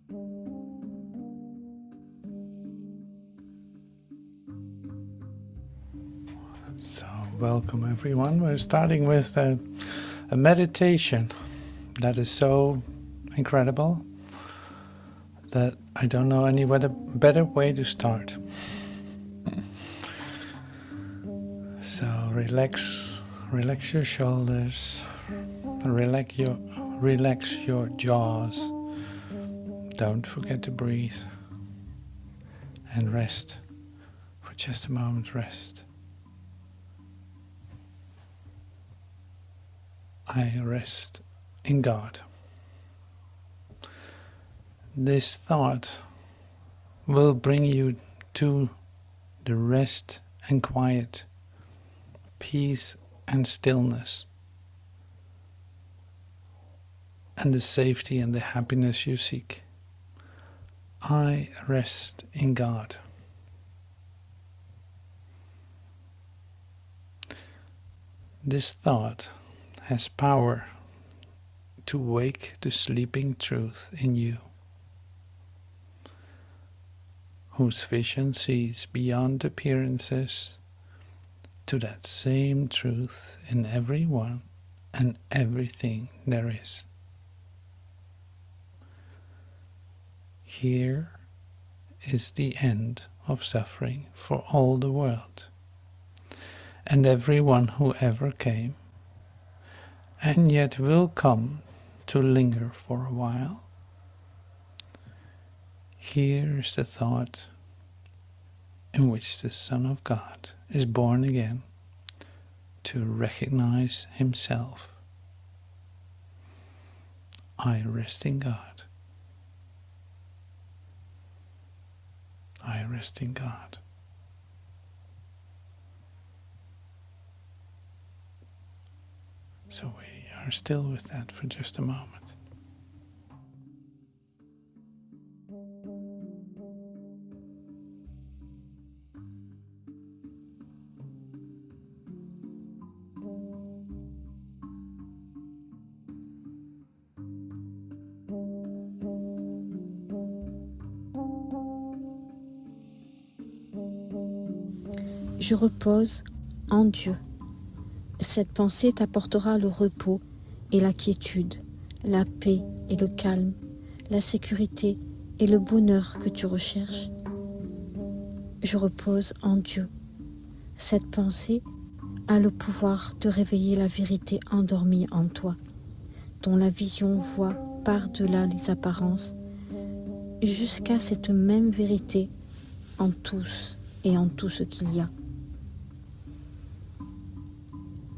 So, welcome everyone. We're starting with a meditation that is so incredible that I don't know any better way to start. So, relax your shoulders, relax your jaws. Don't forget to breathe and rest for just a moment. Rest. I rest in God. This thought will bring you to the rest and quiet, peace and stillness, and the safety and the happiness you seek. I rest in God. This thought has power to wake the sleeping truth in you, whose vision sees beyond appearances to that same truth in everyone and everything there is. Here is the end of suffering for all the world and everyone who ever came, and yet will come to linger for a while. Here is the thought in which the Son of God is born again to recognize himself. I rest in God. I rest in God. So we are still with that for just a moment. Je repose en Dieu. Cette pensée t'apportera le repos et la quiétude, la paix et le calme, la sécurité et le bonheur que tu recherches. Je repose en Dieu. Cette pensée a le pouvoir de réveiller la vérité endormie en toi, dont la vision voit par-delà les apparences, jusqu'à cette même vérité en tous et en tout ce qu'il y a.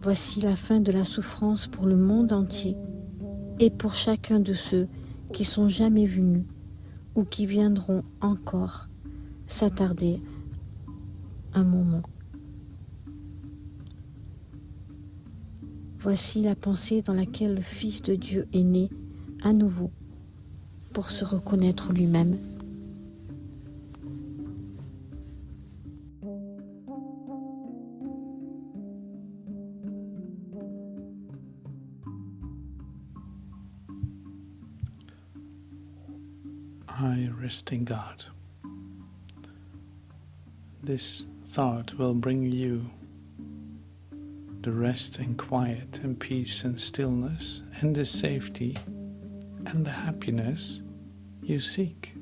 Voici la fin de la souffrance pour le monde entier et pour chacun de ceux qui sont jamais venus ou qui viendront encore s'attarder un moment. Voici la pensée dans laquelle le Fils de Dieu est né à nouveau pour se reconnaître lui-même. I rest in God. This thought will bring you the rest and quiet and peace and stillness and the safety and the happiness you seek.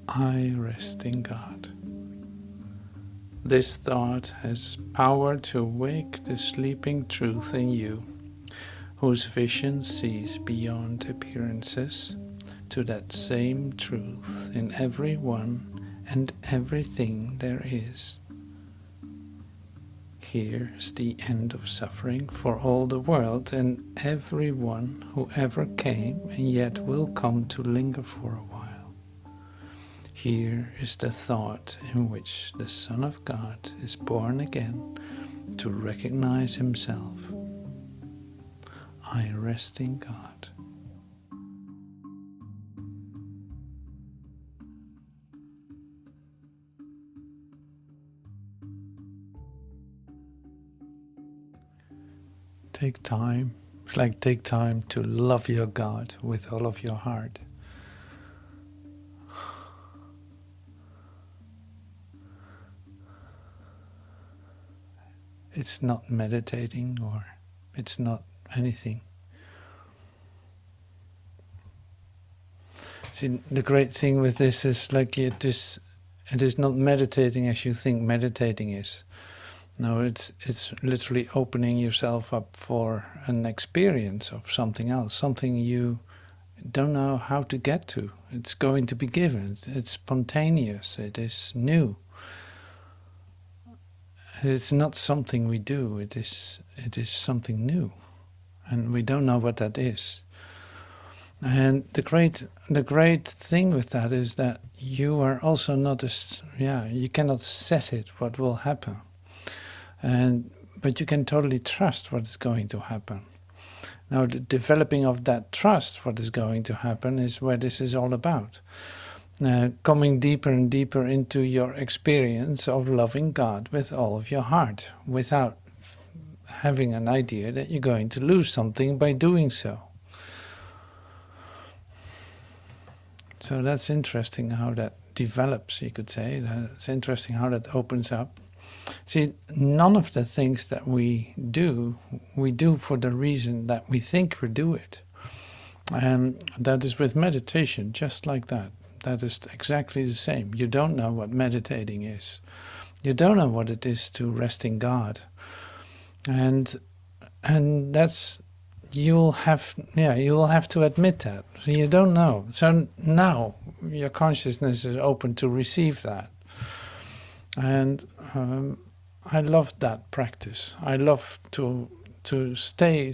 I rest in God. This thought has power to awake the sleeping truth in you, whose vision sees beyond appearances to that same truth in everyone and everything there is. Here is the end of suffering for all the world and everyone who ever came and yet will come to linger for a while. Here is the thought in which the Son of God is born again to recognize himself. I rest in God. Take time It's like take time to love your God with all of your heart. It's not meditating or it's not anything. See, the great thing with this is like it is not meditating as you think meditating is. No, it's literally opening yourself up for an experience of something else, something you don't know how to get to. It's going to be given. It's spontaneous. It is new. It's not something we do. It is something new, and we don't know what that is. And the great thing with that is that you are also not you cannot set it what will happen, but you can totally trust what is going to happen. Now, the developing of that trust, what is going to happen, is where this is all about. Coming deeper and deeper into your experience of loving God with all of your heart, without having an idea that you're going to lose something by doing so. So that's interesting how that develops, you could say. It's interesting how that opens up. See, none of the things that we do for the reason that we think we do it. And that is with meditation, just like that. That is exactly the same. You don't know what meditating is. You don't know what it is to rest in God. And that's, you will have to admit that. So you don't know. So now your consciousness is open to receive that. And I love that practice. I love to stay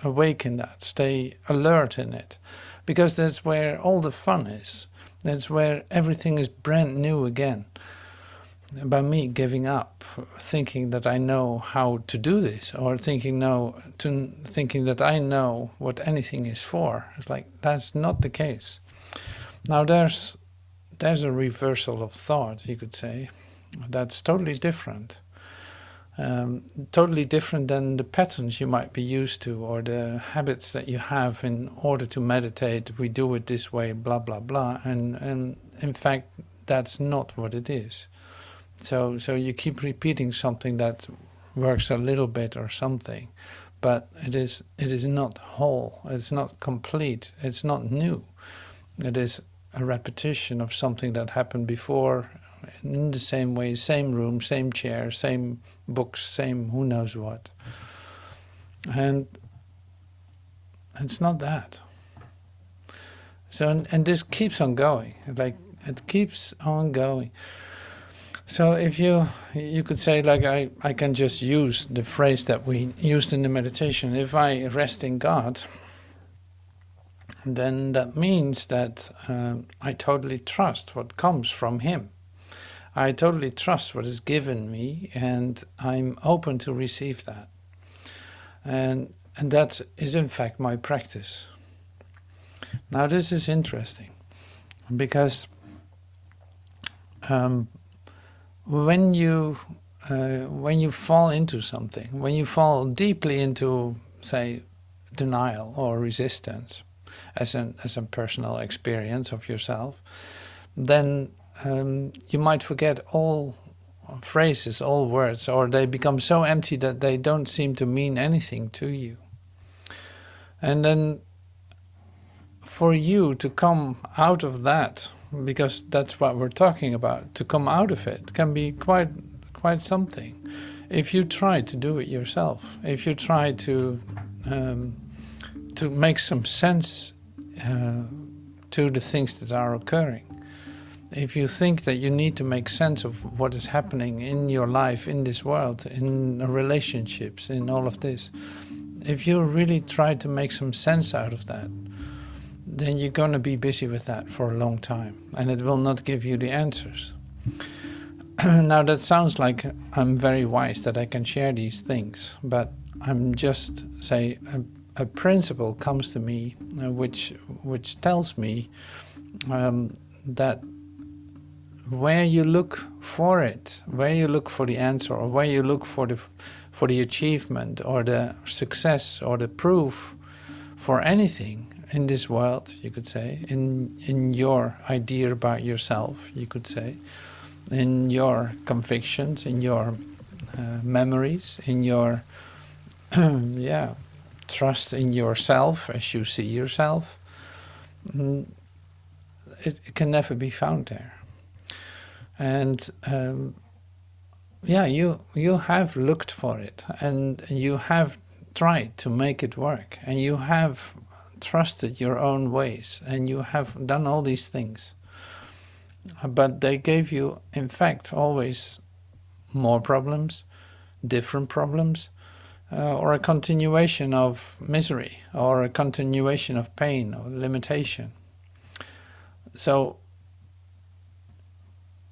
awake in that, stay alert in it, because that's where all the fun is. That's where everything is brand new again. By me giving up, thinking that I know how to do this, or thinking that I know what anything is for. It's like, that's not the case. Now there's a reversal of thought, you could say, that's totally different. Totally different than the patterns you might be used to, or the habits that you have in order to meditate. We do it this way, blah, blah, blah. And in fact, that's not what it is. So you keep repeating something that works a little bit or something, but it is not whole, it's not complete, it's not new. It is a repetition of something that happened before, in the same way, same room, same chair, same books, same who knows what. And it's not that. So, and this keeps on going, like it keeps on going. So if you could say, like, I can just use the phrase that we used in the meditation, if I rest in God, then that means that I totally trust what comes from Him. I totally trust what is given me, and I'm open to receive that. And that is in fact my practice. Now this is interesting, because when you fall into something, when you fall deeply into, say, denial or resistance, as a personal experience of yourself, then you might forget all phrases, all words, or they become so empty that they don't seem to mean anything to you. And then for you to come out of that, because that's what we're talking about, to come out of it can be quite something. If you try to do it yourself, if you try to make some sense to the things that are occurring, if you think that you need to make sense of what is happening in your life, in this world, in relationships, in all of this, if you really try to make some sense out of that, then you're going to be busy with that for a long time, and it will not give you the answers. Now that sounds like I'm very wise that I can share these things, but I'm just, say, a principle comes to me which tells me that where you look for it, where you look for the answer, or where you look for for the achievement or the success or the proof for anything in this world, you could say, in your idea about yourself, you could say, in your convictions, in your memories, in your trust in yourself as you see yourself. It can never be found there. And you have looked for it, and you have tried to make it work, and you have trusted your own ways, and you have done all these things. But they gave you, in fact, always more problems, different problems, or a continuation of misery, or a continuation of pain or limitation. So,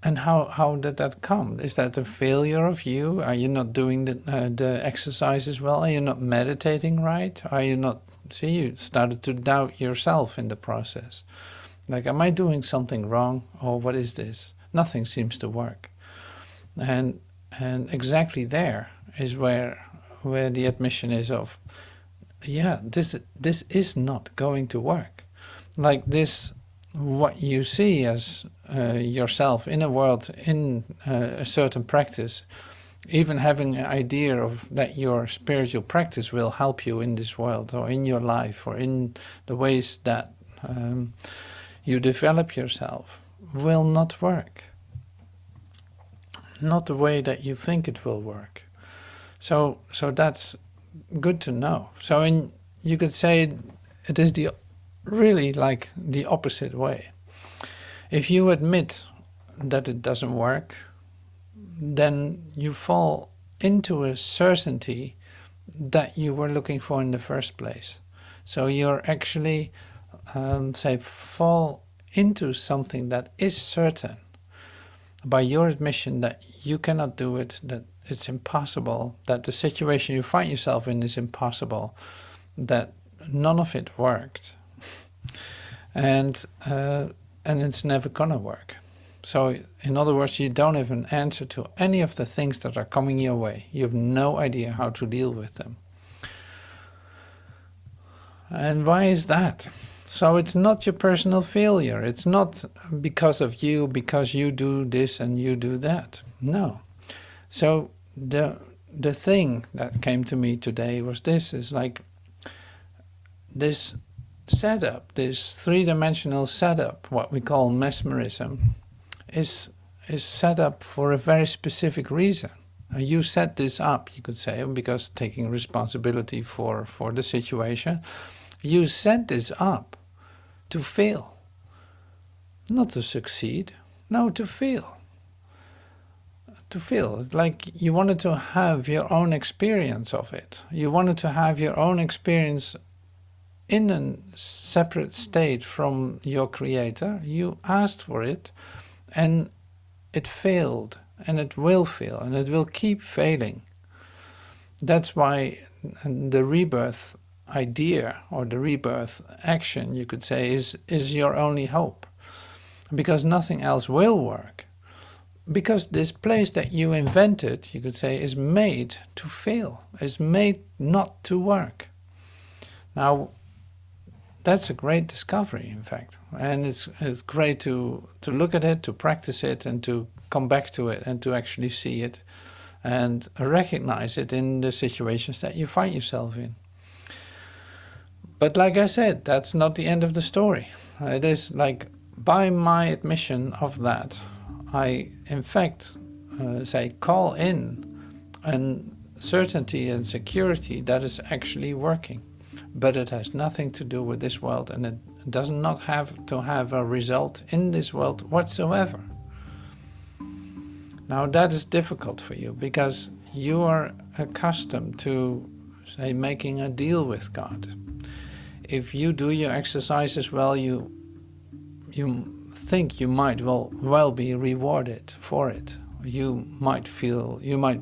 and how did that come? Is that a failure of you? Are you not doing the exercises well? Are you not meditating right? Are you not... See, you started to doubt yourself in the process. Like, am I doing something wrong? Or what is this? Nothing seems to work. And exactly there is where the admission is of, this is not going to work. Like this, what you see as yourself in a world, in a certain practice, even having an idea of that your spiritual practice will help you in this world or in your life or in the ways that you develop yourself, will not work. Not the way that you think it will work. So that's good to know. So you could say it is really like the opposite way. If you admit that it doesn't work, then you fall into a certainty that you were looking for in the first place. So you're actually, fall into something that is certain by your admission that you cannot do it, that it's impossible, that the situation you find yourself in is impossible, that none of it worked, and it's never gonna work. So, in other words, you don't have an answer to any of the things that are coming your way. You have no idea how to deal with them. And why is that? So it's not your personal failure. It's not because of you, because you do this and you do that. No. So the thing that came to me today was this, is like this setup, this three-dimensional setup, what we call mesmerism, is set up for a very specific reason. You set this up, you could say, because taking responsibility for the situation, you set this up to fail. Not to succeed, no, to fail. To fail, like you wanted to have your own experience of it. You wanted to have your own experience in a separate state from your creator. You asked for it, and it failed, and it will fail, and it will keep failing. That's why the rebirth idea, or the rebirth action, you could say, is your only hope. Because nothing else will work. Because this place that you invented, you could say, is made to fail, is made not to work. Now, that's a great discovery, in fact, and it's great to look at it, to practice it, and to come back to it, and to actually see it, and recognize it in the situations that you find yourself in. But like I said, that's not the end of the story. It is like, by my admission of that, I, in fact, call in a certainty and security that is actually working. But it has nothing to do with this world, and it does not have to have a result in this world whatsoever. Now that is difficult for you, because you are accustomed to, say, making a deal with God. If you do your exercises well, you think you might well be rewarded for it. You might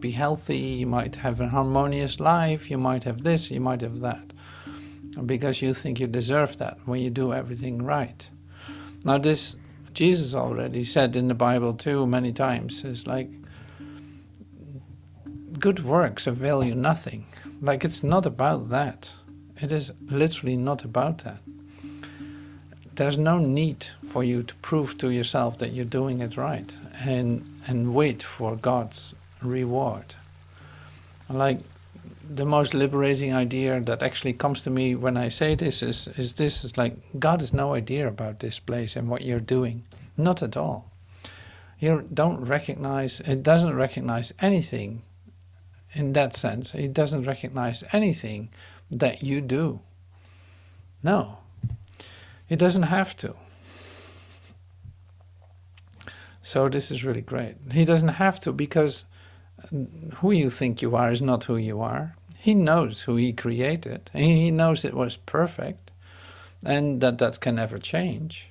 be healthy, you might have a harmonious life, you might have this, you might have that. Because you think you deserve that when you do everything right. Now this, Jesus already said in the Bible too many times, is like, good works avail you nothing. Like, it's not about that. It is literally not about that. There's no need for you to prove to yourself that you're doing it right and wait for God's reward. Like, the most liberating idea that actually comes to me when I say this is like, God has no idea about this place and what you're doing. Not at all. It doesn't recognize anything in that sense. It doesn't recognize anything that you do. No. It doesn't have to. So this is really great. He doesn't have to, because who you think you are is not who you are. He knows who he created. And he knows it was perfect and that can never change.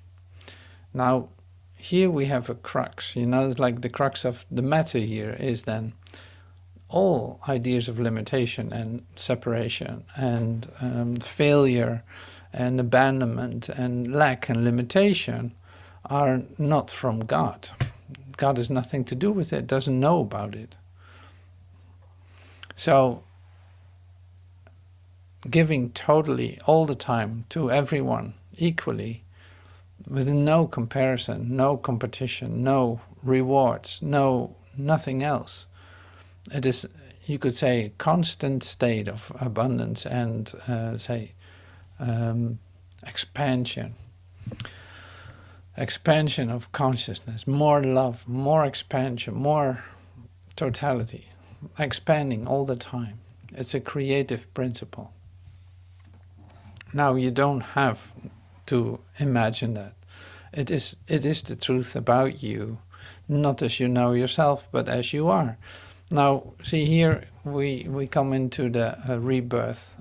Now, here we have a crux. It's like the crux of the matter here is then all ideas of limitation and separation and failure and abandonment and lack and limitation are not from God. God has nothing to do with it, doesn't know about it. So, giving totally, all the time, to everyone, equally, with no comparison, no competition, no rewards, nothing else. It is, you could say, a constant state of abundance and, expansion. Expansion of consciousness, more love, more expansion, more totality. Expanding all the time. It's a creative principle. Now, you don't have to imagine that. It is the truth about you, not as you know yourself, but as you are. Now, see, here we come into the rebirth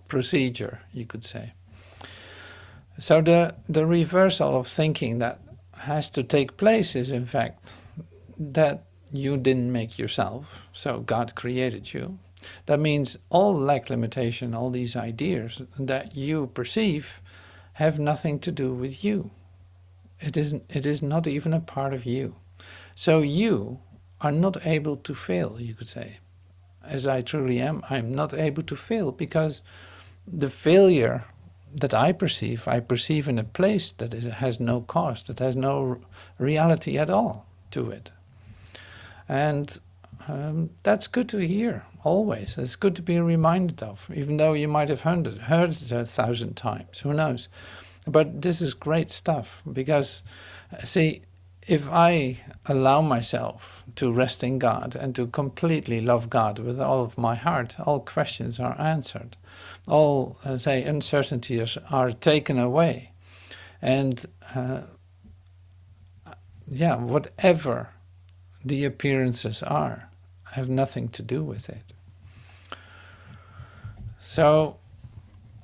procedure, you could say. So the reversal of thinking that has to take place is, in fact, that you didn't make yourself, so God created you. That means all lack, limitation, all these ideas that you perceive have nothing to do with you. It is not even a part of you. So you are not able to fail, you could say. As I truly am, I'm not able to fail, because the failure that I perceive in a place that has no cost, that has no reality at all to it. And that's good to hear, always. It's good to be reminded of, even though you might have heard it 1,000 times, who knows. But this is great stuff, because, see, if I allow myself to rest in God and to completely love God with all of my heart, all questions are answered. All, uncertainties are taken away. And, whatever the appearances are, have nothing to do with it. So,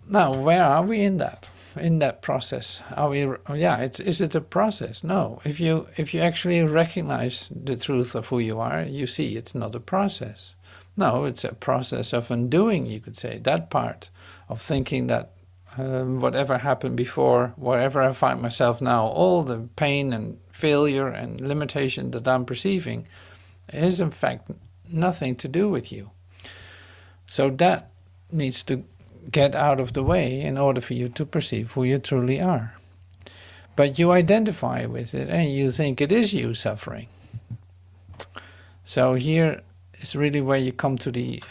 now, where are we in that process? Are we? Is it a process? No. If you actually recognize the truth of who you are, you see it's not a process. No, it's a process of undoing, you could say, that part of thinking that whatever happened before, wherever I find myself now, all the pain and failure and limitation that I'm perceiving is in fact nothing to do with you. So that needs to get out of the way in order for you to perceive who you truly are. But you identify with it and you think it is you suffering. So here is really where you come to the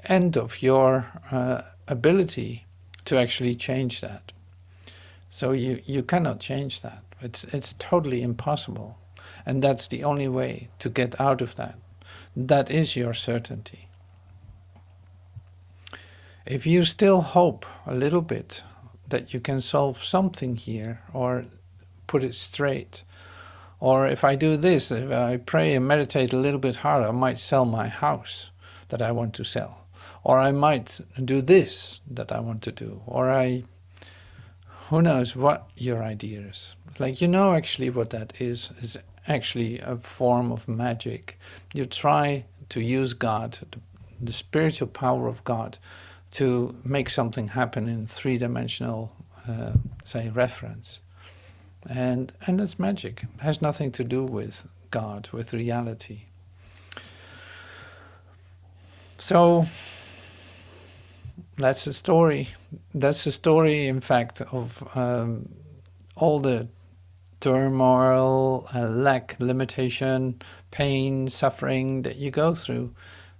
end of your ability to actually change that. So you cannot change that. It's totally impossible. And that's the only way to get out of that. That is your certainty. If you still hope a little bit that you can solve something here or put it straight, or if I do this, if I pray and meditate a little bit harder, I might sell my house that I want to sell. Or I might do this that I want to do. Or who knows what your idea is. Like, actually what that is actually a form of magic. You try to use God, the spiritual power of God, to make something happen in three-dimensional, reference. And it's magic. It has nothing to do with God, with reality. So that's the story. That's the story, in fact, of all the turmoil, lack, limitation, pain, suffering that you go through,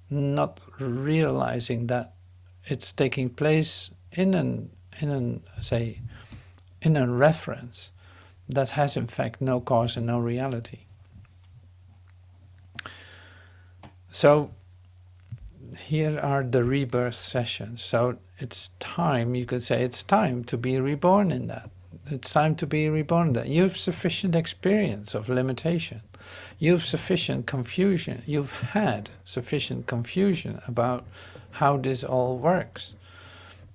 not realizing that it's taking place in a reference that has in fact no cause and no reality. So here are the rebirth sessions. So it's time, you could say, it's time to be reborn in that. It's time to be reborn in that. You have sufficient experience of limitation. You have sufficient confusion. You've had sufficient confusion about how this all works.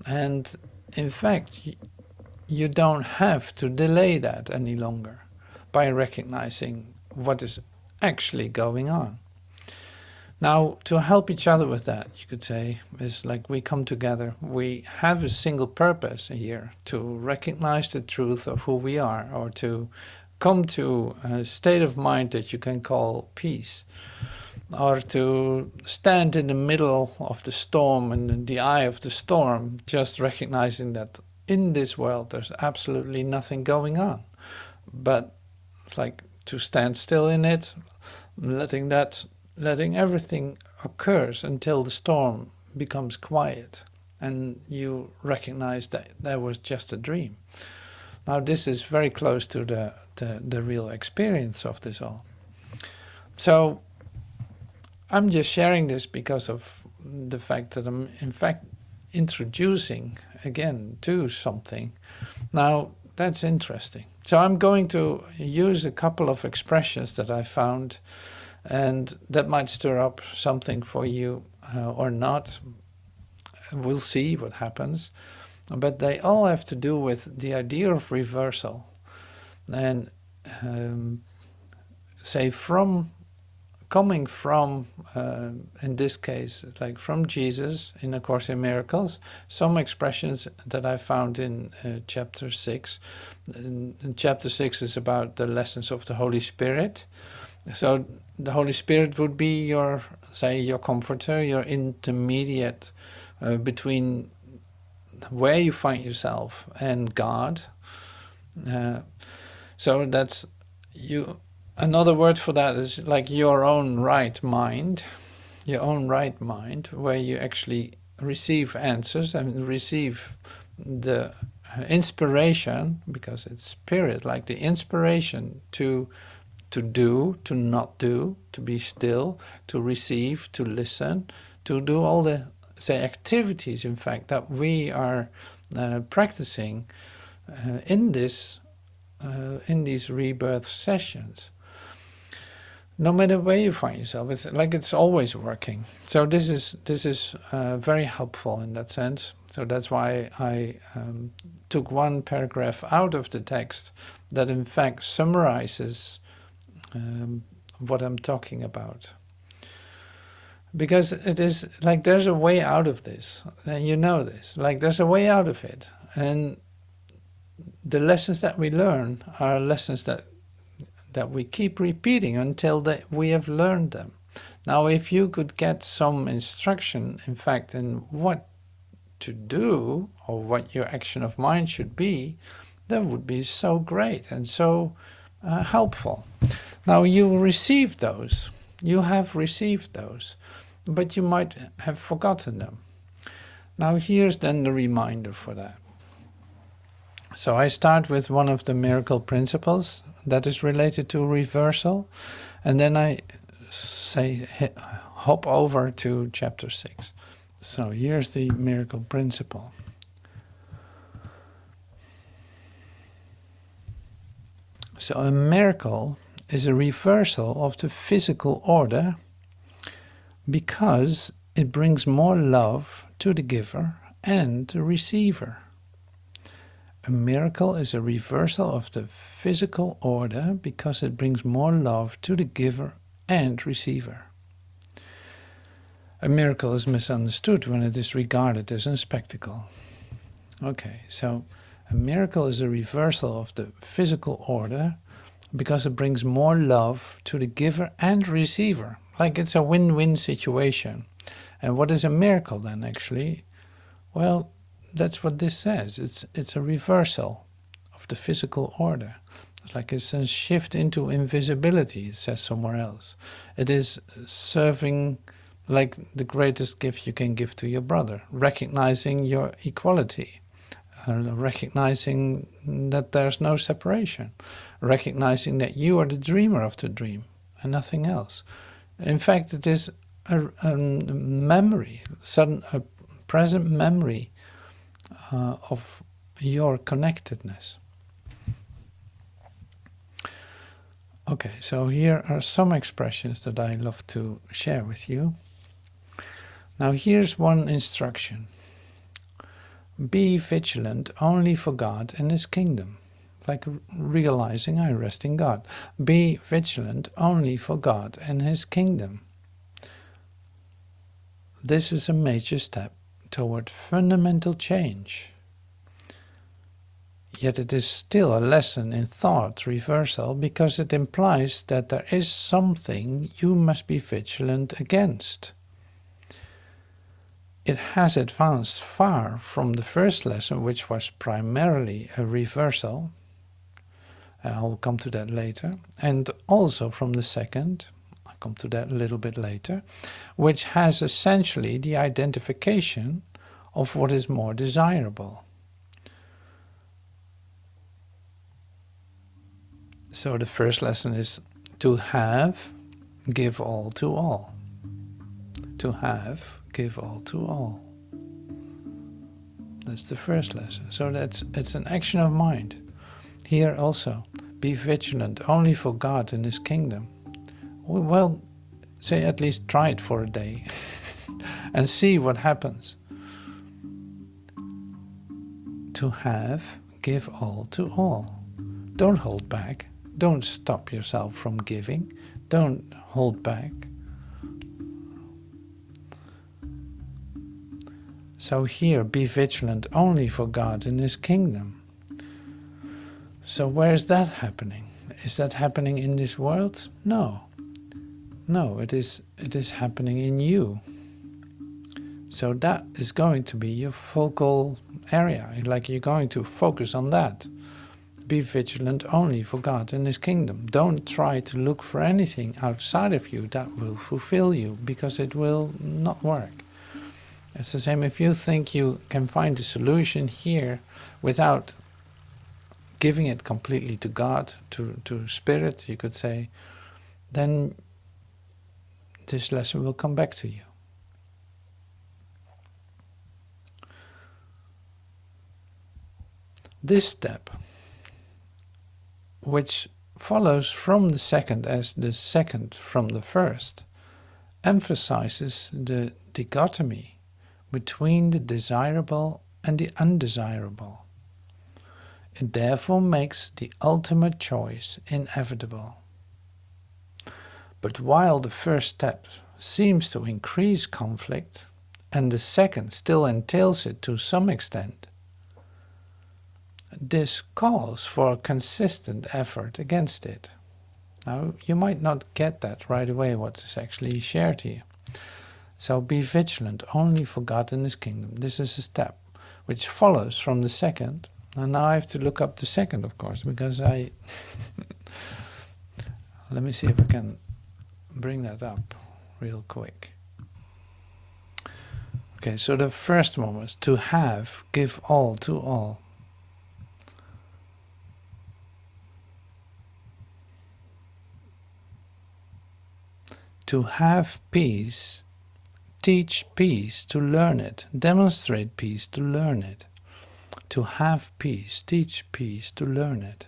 And in fact, you don't have to delay that any longer by recognizing what is actually going on. Now, to help each other with that, you could say, is like we come together. We have a single purpose here, to recognize the truth of who we are, or to come to a state of mind that you can call peace, or to stand in the middle of the storm and in the eye of the storm, just recognizing that in this world there's absolutely nothing going on. But it's like to stand still in it, letting everything occurs until the storm becomes quiet and you recognize that there was just a dream. Now this is very close to the real experience of this all. So I'm just sharing this because of the fact that I'm in fact introducing again to something. Now that's interesting. So I'm going to use a couple of expressions that I found, and that might stir up something for you or not. We'll see what happens. But they all have to do with the idea of reversal. And say coming from, in this case, like from Jesus in A Course in Miracles, some expressions that I found in chapter 6. And chapter 6 is about the lessons of the Holy Spirit. So the Holy Spirit would be your, say, your comforter, your intermediate between where you find yourself and God. So that's you. Another word for that is like your own right mind, where you actually receive answers and receive the inspiration, because it's spirit, like the inspiration to do, to not do, to be still, to receive, to listen, to do all the, say, activities, in fact, that we are practicing in these rebirth sessions. No matter where you find yourself, it's like it's always working. So this is very helpful in that sense. So that's why I took one paragraph out of the text that in fact summarizes what I'm talking about. Because it is like there's a way out of this, and you know this, like there's a way out of it. And the lessons that we learn are lessons that we keep repeating until we have learned them. Now, if you could get some instruction, in fact, in what to do or what your action of mind should be, that would be so great and so helpful. Now, you receive those. You have received those, but you might have forgotten them. Now, here's then the reminder for that. So I start with one of the miracle principles that is related to reversal, and then I say hop over to chapter 6. So here's the miracle principle. So a miracle is a reversal of the physical order because it brings more love to the giver and the receiver. A miracle is a reversal of the physical order because it brings more love to the giver and receiver. A miracle is misunderstood when it is regarded as a spectacle. Okay, so a miracle is a reversal of the physical order because it brings more love to the giver and receiver. Like it's a win-win situation. And what is a miracle then, actually? Well, that's what this says. It's a reversal of the physical order. Like it's a shift into invisibility, it says somewhere else. It is serving like the greatest gift you can give to your brother, recognizing your equality, recognizing that there's no separation, recognizing that you are the dreamer of the dream and nothing else. In fact, it is a memory, a present memory of your connectedness. Okay, so here are some expressions that I love to share with you. Now here's one instruction. Be vigilant only for God and His kingdom. Like realizing I rest in God. Be vigilant only for God and His kingdom. This is a major step toward fundamental change. Yet it is still a lesson in thought reversal because it implies that there is something you must be vigilant against. It has advanced far from the first lesson, which was primarily a reversal. I'll come to that later. And also from the second, I'll come to that a little bit later, which has essentially the identification of what is more desirable. So the first lesson is to have, give all to all. To have, give all to all. That's the first lesson. So it's an action of mind. Here also, be vigilant only for God and His kingdom. Well, say at least try it for a day and see what happens. To have, give all to all. Don't hold back. Don't stop yourself from giving. Don't hold back. So here, be vigilant only for God and His kingdom. So where is that happening? Is that happening in this world? No. No, it is happening in you. So that is going to be your focal area. Like you're going to focus on that. Be vigilant only for God and His kingdom. Don't try to look for anything outside of you that will fulfill you, because it will not work. It's the same if you think you can find a solution here without giving it completely to God, to Spirit, you could say, then this lesson will come back to you. This step, which follows from the second as the second from the first, emphasizes the dichotomy between the desirable and the undesirable. It therefore makes the ultimate choice inevitable. But while the first step seems to increase conflict, and the second still entails it to some extent, this calls for a consistent effort against it. Now, you might not get that right away, what is actually shared here. So be vigilant only for God and His kingdom. This is a step which follows from the second. And now I have to look up the second, of course, because let me see if I can bring that up real quick. Okay, so the first one was to have, give all to all. To have peace, teach peace to learn it, demonstrate peace to learn it. To have peace, teach peace to learn it.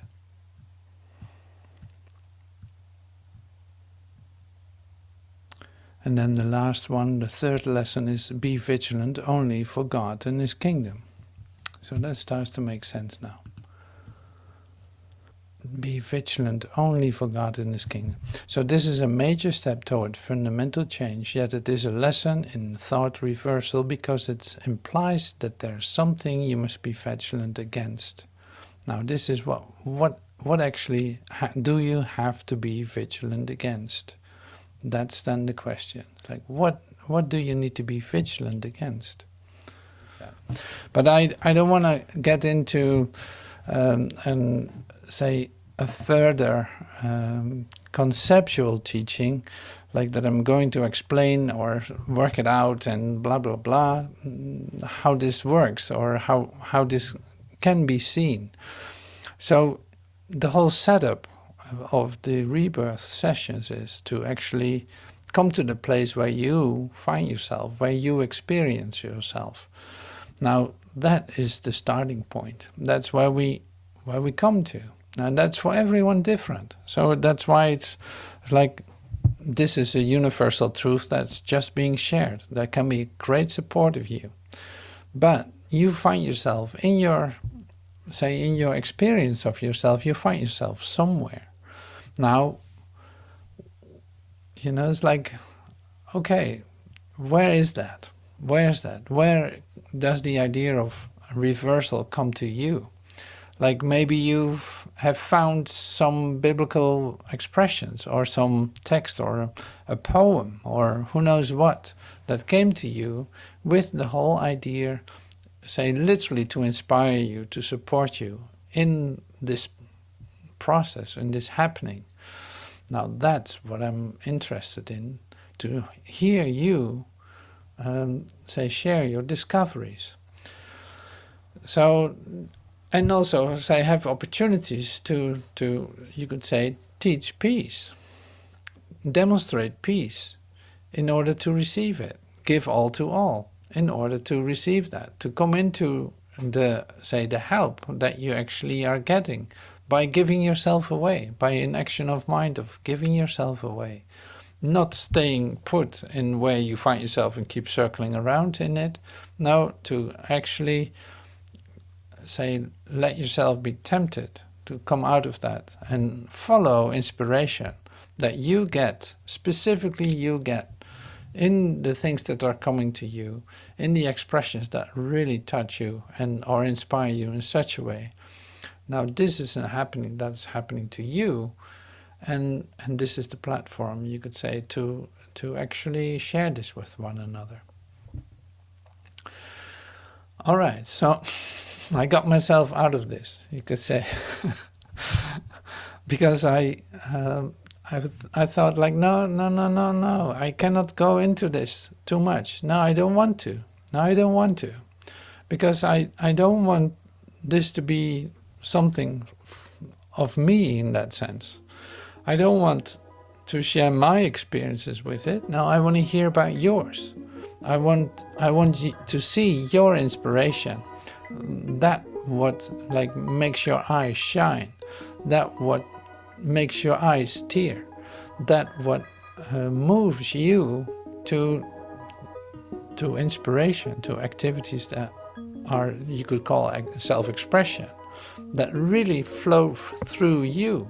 And then the last one, the third lesson, is be vigilant only for God and His kingdom. So that starts to make sense now. Be vigilant only for God and His kingdom. So this is a major step toward fundamental change, yet it is a lesson in thought reversal because it implies that there's something you must be vigilant against. Now this is what actually do you have to be vigilant against? That's then the question. Like what What do you need to be vigilant against? Yeah. But I don't want to get into and say a further conceptual teaching, like that I'm going to explain or work it out and blah blah blah, how this works or how this can be seen. So the whole setup of the Rebirth Sessions is to actually come to the place where you find yourself, where you experience yourself. Now that is the starting point. That's where we come to. And that's for everyone different. So that's why it's like this is a universal truth that's just being shared. That can be great support of you. But you find yourself in your experience of yourself, you find yourself somewhere. Now, it's like, okay, where is that? Where's that? Where does the idea of reversal come to you? Like maybe you have found some biblical expressions or some text or a poem or who knows what that came to you with the whole idea, say literally to inspire you, to support you in this process, in this happening. Now that's what I'm interested in, to hear you share your discoveries. So, and also have opportunities to you could say teach peace, demonstrate peace in order to receive it, give all to all in order to receive that, to come into the help that you actually are getting by giving yourself away, by an action of mind of giving yourself away. Not staying put in where you find yourself and keep circling around in it. No, to actually let yourself be tempted to come out of that and follow inspiration that you get, specifically you get, in the things that are coming to you, in the expressions that really touch you and or inspire you in such a way. Now this is happening, that's happening to you. And this is the platform, you could say, to actually share this with one another. All right, so I got myself out of this, you could say, because I thought like, no, I cannot go into this too much. No, I don't want to. No, I don't want to, because I don't want this to be something of me in that sense. I don't want to share my experiences with it. No, I want to hear about yours. I want you to see your inspiration. That what makes your eyes shine. That what makes your eyes tear. That what moves you to inspiration, to activities that are, you could call self-expression, that really flow through you.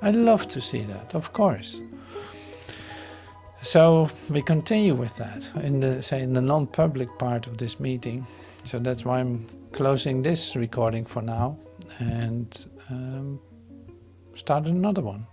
I'd love to see that, of course. So we continue with that in the non-public part of this meeting. So that's why I'm closing this recording for now and start another one.